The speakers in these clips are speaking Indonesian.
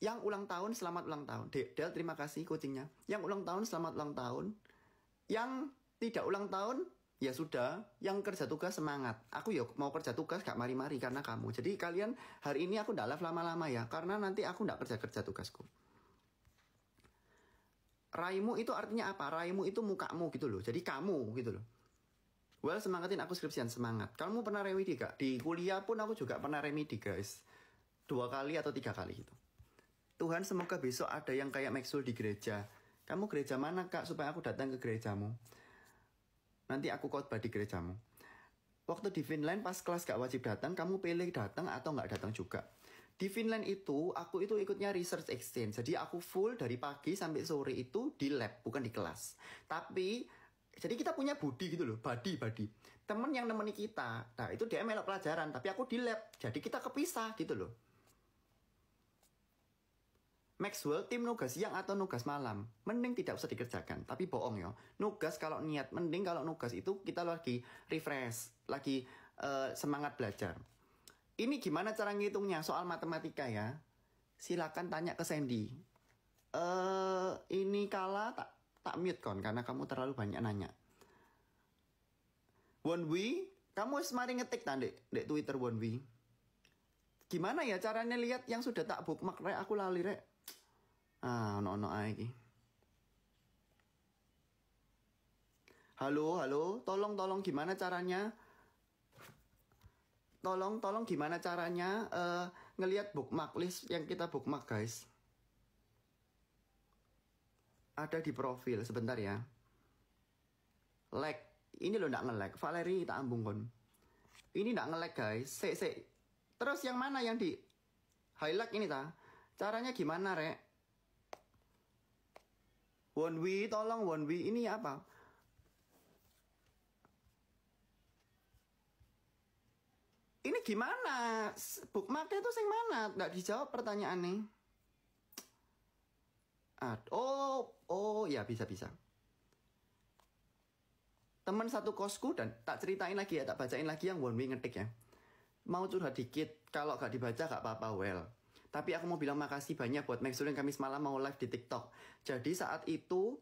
Yang ulang tahun, selamat ulang tahun. Del, terima kasih kucingnya. Yang ulang tahun, selamat ulang tahun. Yang tidak ulang tahun, ya sudah. Yang kerja tugas, semangat. Aku ya mau kerja tugas gak mari-mari karena kamu. Jadi kalian hari ini aku gak live lama-lama ya. Karena nanti aku gak kerja-kerja tugasku. Raimu itu artinya apa? Raimu itu mukamu gitu loh. Jadi kamu gitu loh. Well, semangatin aku skripsian, semangat. Kamu pernah remedi gak? Di kuliah pun aku juga pernah remedi guys. 2 kali atau 3 kali gitu. Tuhan semoga besok ada yang kayak Maxwell di gereja. Kamu gereja mana kak supaya aku datang ke gerejamu? Nanti aku khotbah di gerejamu. Waktu di Finland pas kelas gak wajib datang, kamu pilih datang atau gak datang juga. Di Finland itu, aku itu ikutnya research exchange. Jadi aku full dari pagi sampai sore itu di lab, bukan di kelas. Tapi, jadi kita punya budi gitu loh, body. Temen yang nemeni kita, nah itu dia melok pelajaran, tapi aku di lab. Jadi kita kepisah gitu loh. Maxwell, tim nugas siang atau nugas malam? Mending tidak usah dikerjakan. Tapi bohong ya. Nugas kalau niat, mending kalau nugas itu kita lagi refresh. Lagi semangat belajar. Ini gimana cara ngitungnya? Soal matematika ya. Silakan tanya ke Sandy. Ini kala tak mute kon. Karena kamu terlalu banyak nanya. One way, kamu mari ngetik tadi di Twitter One way. Gimana ya caranya lihat yang sudah tak bookmark? Rek, aku lali rek. Ono lagi. Halo, tolong gimana caranya? Tolong gimana caranya ngelihat bookmark list yang kita bookmark, guys? Ada di profil, sebentar ya. Lag. Ini loh ndak nge-lag. Valeri tak ambung kon. Ini ndak nge-lag, guys. Sik. Terus yang mana yang di highlight ini ta? Caranya gimana, rek? One way, tolong one way. Ini apa? Ini gimana? Bookmarknya itu yang mana? Nggak dijawab pertanyaannya. Oh ya bisa. Teman satu kosku dan tak ceritain lagi ya, tak bacain lagi yang one way ngetik ya. Mau curhat dikit, kalau gak dibaca gak apa-apa, well. Tapi aku mau bilang makasih banyak buat Maxwell yang Kamis malam mau live di TikTok. Jadi saat itu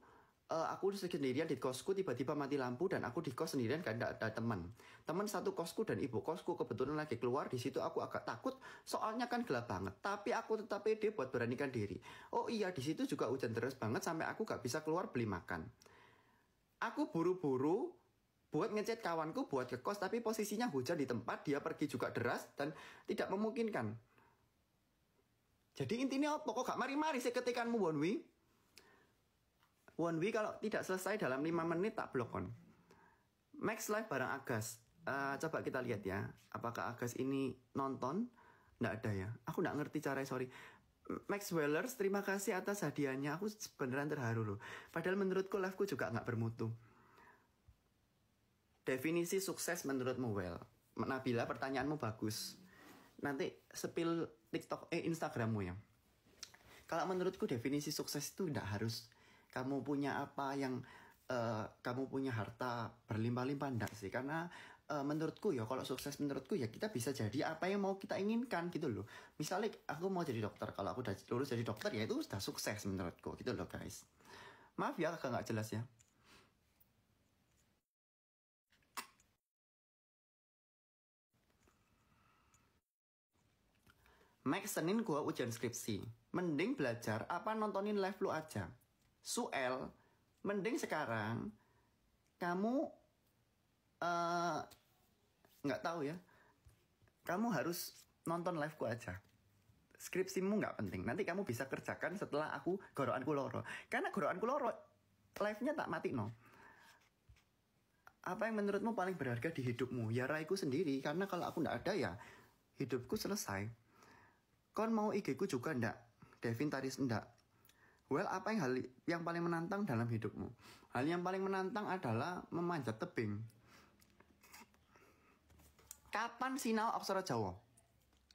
aku sendirian di kosku, tiba-tiba mati lampu dan aku di kos sendirian, gak ada teman. Teman satu kosku dan ibu kosku kebetulan lagi keluar. Di situ aku agak takut soalnya kan gelap banget. Tapi aku tetap pede buat beranikan diri. Oh iya, di situ juga hujan deras banget sampai aku gak bisa keluar beli makan. Aku buru-buru buat ngechat kawanku buat ke kos, tapi posisinya hujan di tempat, dia pergi juga deras dan tidak memungkinkan. Jadi intinya apa? Kok gak mari-mari sih ketikanmu one way? One way kalau tidak selesai dalam 5 menit tak blok on. Max live bareng Agas. Coba kita lihat ya. Apakah Agas ini nonton? Nggak ada ya. Aku nggak ngerti caranya, sorry. Max Wellers, terima kasih atas hadiahnya. Aku beneran terharu loh. Padahal menurutku liveku juga nggak bermutu. Definisi sukses menurutmu, Well? Nabila, pertanyaanmu bagus. Nanti spill Instagrammu ya. Kalau menurutku definisi sukses itu tidak harus kamu punya apa yang kamu punya harta berlimpah-limpah, enggak sih. Karena menurutku ya, kalau sukses menurutku ya kita bisa jadi apa yang mau kita inginkan gitu loh. Misalnya aku mau jadi dokter, kalau aku udah lulus jadi dokter ya itu sudah sukses menurutku gitu loh guys. Maaf ya agak nggak jelas ya. Max, Senin gua ujian skripsi. Mending belajar apa nontonin live lu aja. Suel, mending sekarang kamu nggak tahu ya. Kamu harus nonton live ku aja. Skripsimu nggak penting. Nanti kamu bisa kerjakan setelah aku goroanku loro. Karena goroanku loro, live-nya tak mati no. Apa yang menurutmu paling berharga di hidupmu? Ya raiku sendiri. Karena kalau aku nggak ada ya hidupku selesai. Kon mau IG-ku juga ndak? Devin Taris ndak? Well, apa yang hal yang paling menantang dalam hidupmu? Hal yang paling menantang adalah memanjat tebing. Kapan sinau aksara Jawa?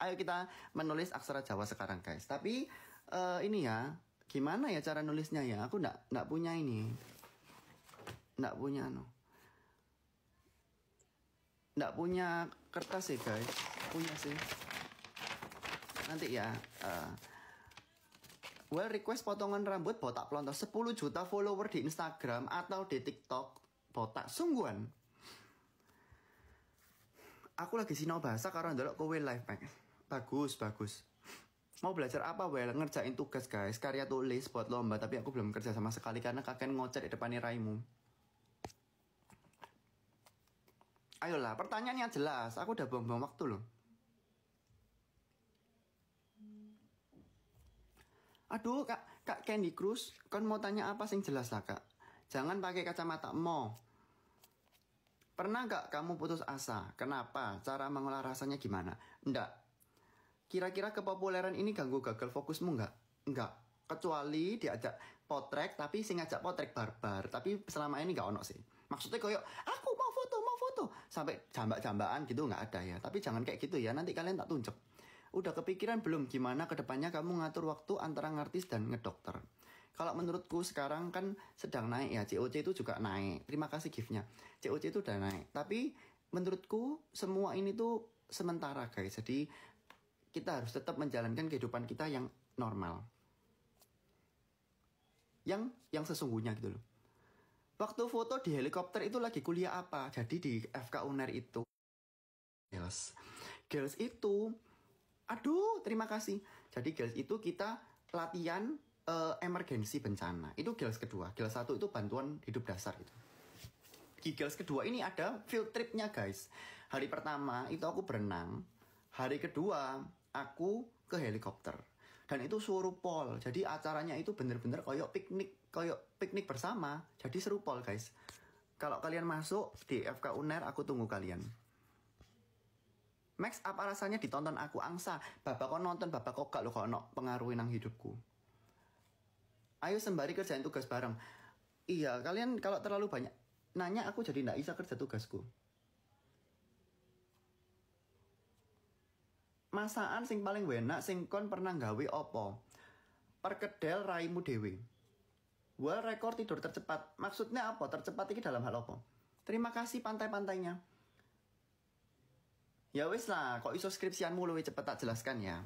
Ayo kita menulis aksara Jawa sekarang guys. Tapi ini ya, gimana ya cara nulisnya ya? Aku ndak punya ini. Ndak punya ndak punya kertas sih guys. Punya sih. Nanti ya. Well, request potongan rambut botak pelontos 10 juta follower di Instagram atau di TikTok botak sungguhan. Aku lagi sinau bahasa karena ndelok kowe live, Pak. Bagus. Mau belajar apa, Well? Ngerjain tugas, guys. Karya tulis buat lomba, tapi aku belum kerja sama sekali karena kakek ngocet di depan raimu. Ayolah, pertanyaannya jelas. Aku udah buang-buang waktu loh. Aduh, Kak Candy Cruise, kan mau tanya apa sing jelas lah, Kak? Jangan pakai kacamata mo. Pernah gak kamu putus asa? Kenapa? Cara mengolah rasanya gimana? Enggak. Kira-kira kepopuleran ini ganggu gagal fokusmu enggak? Enggak. Kecuali diajak potrek, tapi sing ngajak potrek barbar. Tapi selama ini gak ono sih. Maksudnya kayak, aku mau foto. Sampai jambak-jambakan gitu nggak ada ya. Tapi jangan kayak gitu ya, nanti kalian tak tunjuk. Udah kepikiran belum gimana kedepannya kamu ngatur waktu antara ngartis dan ngedokter? Kalau menurutku sekarang kan sedang naik ya, COC itu juga naik. Terima kasih giftnya. COC itu udah naik. Tapi menurutku semua ini tuh sementara guys. Jadi kita harus tetap menjalankan kehidupan kita yang normal. Yang sesungguhnya gitu loh. Waktu foto di helikopter itu lagi kuliah apa? Jadi di FK UNER itu. Girls itu, aduh terima kasih. Jadi girls itu kita latihan emergensi bencana. Itu girls kedua. Girls satu itu bantuan hidup dasar gitu. Di girls kedua ini ada field tripnya guys. Hari pertama itu aku berenang. Hari kedua aku ke helikopter. Dan itu suruh pol. Jadi acaranya itu bener-bener kayak piknik bersama. Jadi seru pol guys. Kalau kalian masuk di FK UNER, aku tunggu kalian. Max, apa rasanya ditonton aku angsa? Bapak kok nonton, bapak kok gak lo kok no pengaruhin nang hidupku. Ayo sembari kerjain tugas bareng. Iya, kalian kalau terlalu banyak nanya aku jadi gak bisa kerja tugasku. Masakan sing paling enak sing kon pernah gawe opo? Perkedel raimu dewe. Well, rekor tidur tercepat. Maksudnya apa? Tercepat ini dalam hal apa? Terima kasih pantai-pantainya. Ya wis lah, kok iso skripsianmu luwih cepet tak jelaskan ya.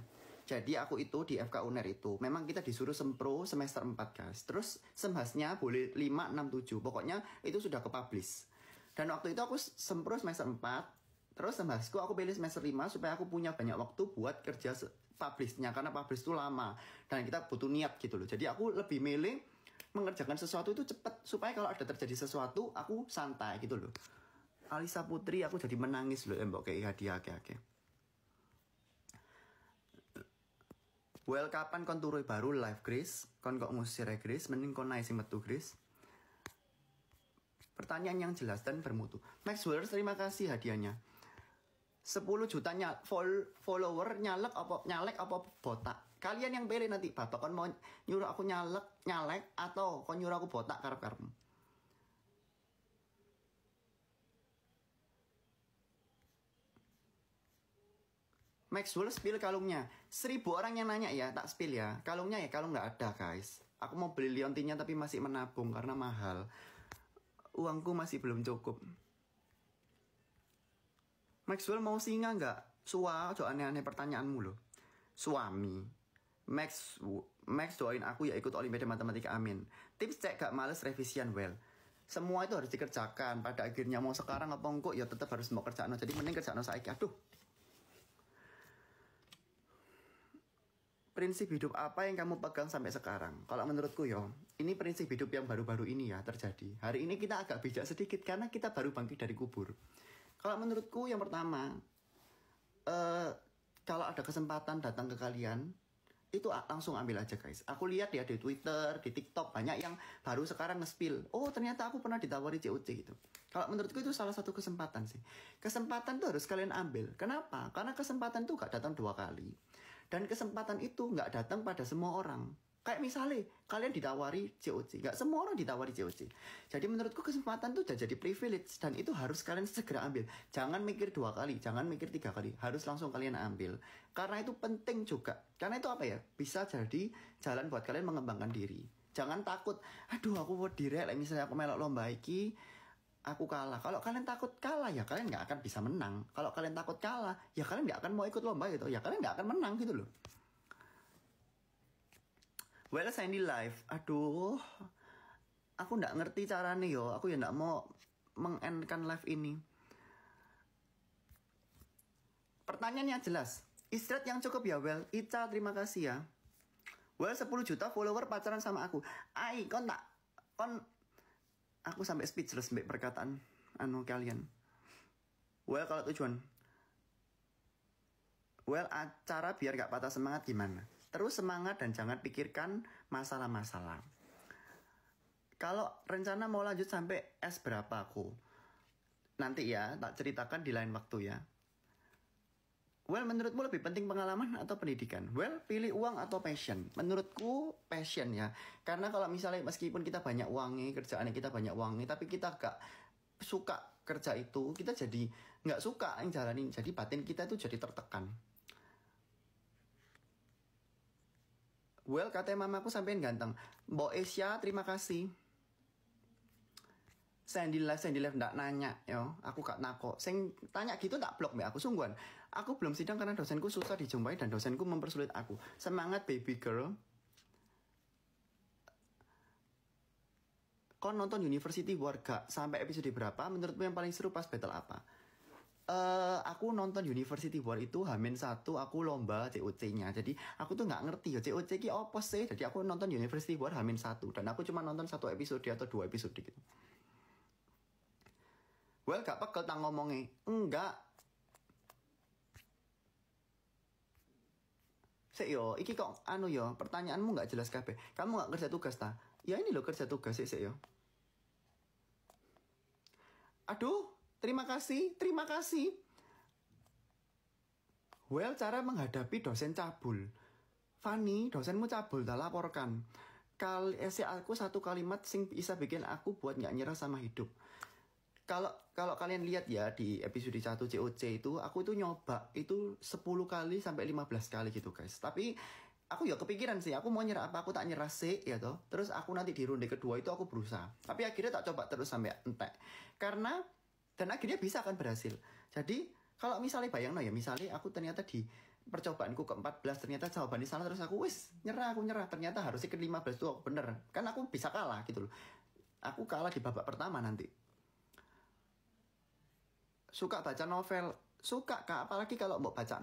Jadi aku itu di FK UNER itu memang kita disuruh sempro semester 4 guys. Terus semhasnya boleh 5, 6, 7. Pokoknya itu sudah ke-publish. Dan waktu itu aku sempro semester 4. Terus semhasku aku pilih semester 5 supaya aku punya banyak waktu buat kerja publishnya. Karena publish itu lama. Dan kita butuh niat gitu loh. Jadi aku lebih milih mengerjakan sesuatu itu cepat. Supaya kalau ada terjadi sesuatu, aku santai gitu loh. Alisa Putri, aku jadi menangis loh. Mbok kayak hadiah kayak. Well, kapan kon turun baru live, Chris? Kon kok ngusir ya, Chris? Mending kon naik sing metu, Chris. Pertanyaan yang jelas dan bermutu. Maxwell, terima kasih hadiahnya. 10 jutanya follower nyalek apa botak. Kalian yang pilih nanti, bapak kon mau nyuruh aku nyalek atau kon nyuruh aku botak karep-karepmu. Maxwell spill kalungnya. 1000 orang yang nanya ya, tak spill ya. Kalungnya ya kalung nggak ada guys. Aku mau beli liontinnya tapi masih menabung karena mahal. Uangku masih belum cukup. Maxwell mau singa nggak? Sua, jauh aneh-aneh pertanyaanmu loh. Suami. Max doain aku ya ikut Olimpiade Matematika, amin. Tips cek gak males revisian, well. Semua itu harus dikerjakan. Pada akhirnya mau sekarang apa enggak ya tetap harus mau kerjaan. Jadi mending kerjaan saiki. Aduh. Prinsip hidup apa yang kamu pegang sampai sekarang? Kalau menurutku yo, ini prinsip hidup yang baru-baru ini ya terjadi. Hari ini kita agak bijak sedikit karena kita baru bangkit dari kubur. Kalau menurutku yang pertama, kalau ada kesempatan datang ke kalian, itu langsung ambil aja guys. Aku lihat ya di Twitter, di TikTok banyak yang baru sekarang nge-spill. Oh ternyata aku pernah ditawari COC gitu. Kalau menurutku itu salah satu kesempatan sih. Kesempatan tuh harus kalian ambil. Kenapa? Karena kesempatan tuh gak datang 2 kali. Dan kesempatan itu gak datang pada semua orang. Kayak misalnya kalian ditawari COC, gak semua orang ditawari COC. Jadi menurutku kesempatan itu udah jadi privilege dan itu harus kalian segera ambil. Jangan mikir 2 kali, jangan mikir 3 kali, harus langsung kalian ambil. Karena itu penting juga. Karena itu apa ya? Bisa jadi jalan buat kalian mengembangkan diri. Jangan takut, aduh aku mau direk, misalnya aku melok lomba iki, aku kalah. Kalau kalian takut kalah ya kalian gak akan bisa menang. Kalau kalian takut kalah ya kalian gak akan mau ikut lomba gitu. Ya kalian gak akan menang gitu loh. Well, Sandy live. Aduh. Aku nggak ngerti caranya yo. Aku ya nggak mau mengendkan live ini. Pertanyaannya jelas. Istirahat yang cukup ya, Well. Ica, terima kasih ya. Well, 10 juta follower pacaran sama aku. Ai, kon. Aku sampai speechless mbak perkataan kalian. Well, kalau tujuan. Well, acara biar gak patah semangat gimana? Terus semangat dan jangan pikirkan masalah-masalah. Kalau rencana mau lanjut sampai S berapa aku? Nanti ya, tak ceritakan di lain waktu ya. Well, menurutmu lebih penting pengalaman atau pendidikan? Well, pilih uang atau passion? Menurutku passion ya. Karena kalau misalnya meskipun kita banyak uangnya, kerjaannya kita banyak uangnya, tapi kita gak suka kerja itu, kita jadi gak suka yang jalanin. Jadi batin kita itu jadi tertekan. Well, katanya mamaku sampein ganteng. Mbok Asia, terima kasih. Sandy live ndak nanya yo. Aku gak nako. Sing tanya gitu tak blok mbak aku sungguhan. Aku belum sidang karena dosenku susah dijumpai dan dosenku mempersulit aku. Semangat baby girl. Kau nonton University War gak? Sampai episode berapa? Menurutmu yang paling seru pas battle apa? Aku nonton University War itu H-1 aku lomba COC-nya. Jadi aku tuh nggak ngerti ya COC ki apa sih. Jadi aku nonton University War H-1 dan aku cuma nonton 1 episode atau 2 episode gitu. Well, gak pegel tang ngomongnya. Enggak. Sik yo, iki kok yo, pertanyaanmu nggak jelas kabeh. Kamu nggak kerja tugas ta? Ya ini lo kerja tugas sik yo. Aduh, terima kasih. Well, cara menghadapi dosen cabul. Fanny, dosenmu cabul, dah laporkan. Aku satu kalimat sing bisa bikin aku buat nggak nyerah sama hidup. Kalau kalian lihat ya di episode 1 COC itu, aku tuh nyoba itu 10 kali sampai 15 kali gitu guys. Tapi aku ya kepikiran sih, aku mau nyerah apa, aku tak nyerah sih ya toh. Terus aku nanti di ronde kedua itu aku berusaha. Tapi akhirnya tak coba terus sampai entek. Dan akhirnya bisa kan berhasil. Jadi kalau misalnya bayang ya, misalnya aku ternyata di percobaanku ke-14 ternyata jawabannya salah, terus aku aku nyerah. Ternyata harusnya ke-15 tuh aku bener. Kan aku bisa kalah gitu loh. Aku kalah di babak pertama nanti. Suka baca novel? Suka kak, apalagi kalau mau baca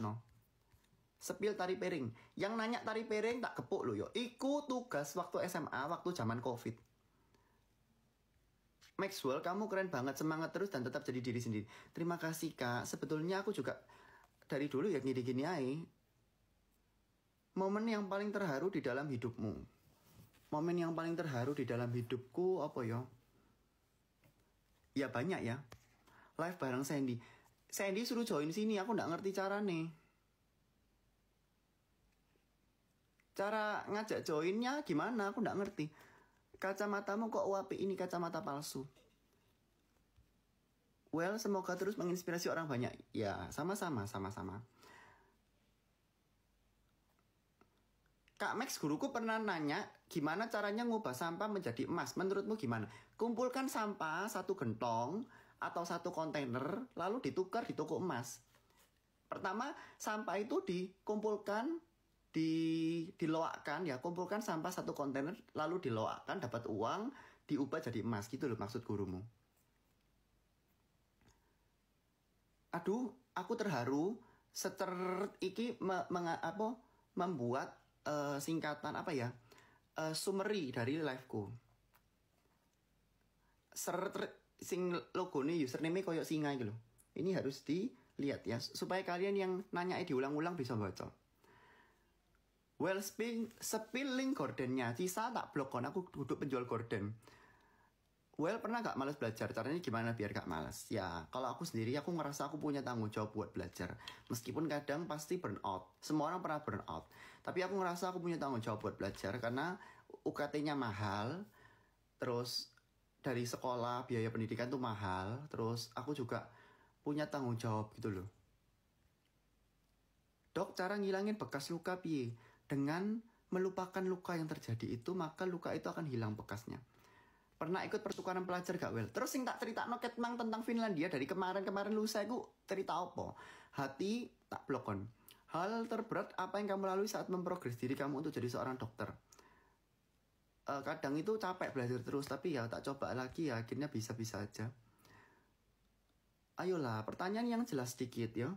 Sepil tari piring. Yang nanya tari piring tak kepuk lo yo. Iku tugas waktu SMA, waktu zaman COVID. Maxwell, kamu keren banget, semangat terus dan tetap jadi diri sendiri. Terima kasih kak. Sebetulnya aku juga dari dulu ya gini-gini aja. Momen yang paling terharu di dalam hidupmu. Momen yang paling terharu di dalam hidupku apa yo? Ya banyak ya. Live bareng Sandy. Sandy suruh join sini, aku nggak ngerti cara nih. Cara ngajak joinnya gimana? Aku nggak ngerti. Kacamatamu kok UAP ini kacamata palsu. Well, semoga terus menginspirasi orang banyak. Ya, sama-sama. Kak Max, guruku pernah nanya, gimana caranya ngubah sampah menjadi emas? Menurutmu gimana? Kumpulkan sampah satu gentong atau satu kontainer, lalu ditukar di toko emas. Pertama, sampah itu dikumpulkan, diloakkan ya, kumpulkan sampah satu kontainer, lalu diloakkan, dapat uang, diubah jadi emas. Gitu loh maksud gurumu. Aduh, aku terharu. Iki membuat singkatan apa ya? Summary dari liveku. Sing logo nih username koyok singa gitu loh. Ini harus dilihat ya supaya kalian yang nanya diulang-ulang bisa baca. Well, spilling gordennya Cisa tak blok kon, aku duduk penjual gorden. Well, pernah gak malas belajar? Caranya gimana biar gak malas? Ya, kalau aku sendiri aku ngerasa aku punya tanggung jawab buat belajar. Meskipun kadang pasti burn out. Semua orang pernah burn out. Tapi aku ngerasa aku punya tanggung jawab buat belajar karena UKT-nya mahal. Terus dari sekolah biaya pendidikan tuh mahal. Terus aku juga punya tanggung jawab gitu loh. Dok, cara ngilangin bekas luka piye? Dengan melupakan luka yang terjadi itu, maka luka itu akan hilang bekasnya. Pernah ikut pertukaran pelajar gak, Well? Terus sing tak cerita no ketmang tentang Finlandia dari kemarin lusa aku cerita apa? Hati tak blokon. Hal terberat apa yang kamu lalui saat memprogres diri kamu untuk jadi seorang dokter? kadang itu capek belajar terus, tapi ya tak coba lagi ya akhirnya bisa-bisa aja. Ayolah, pertanyaan yang jelas sedikit ya.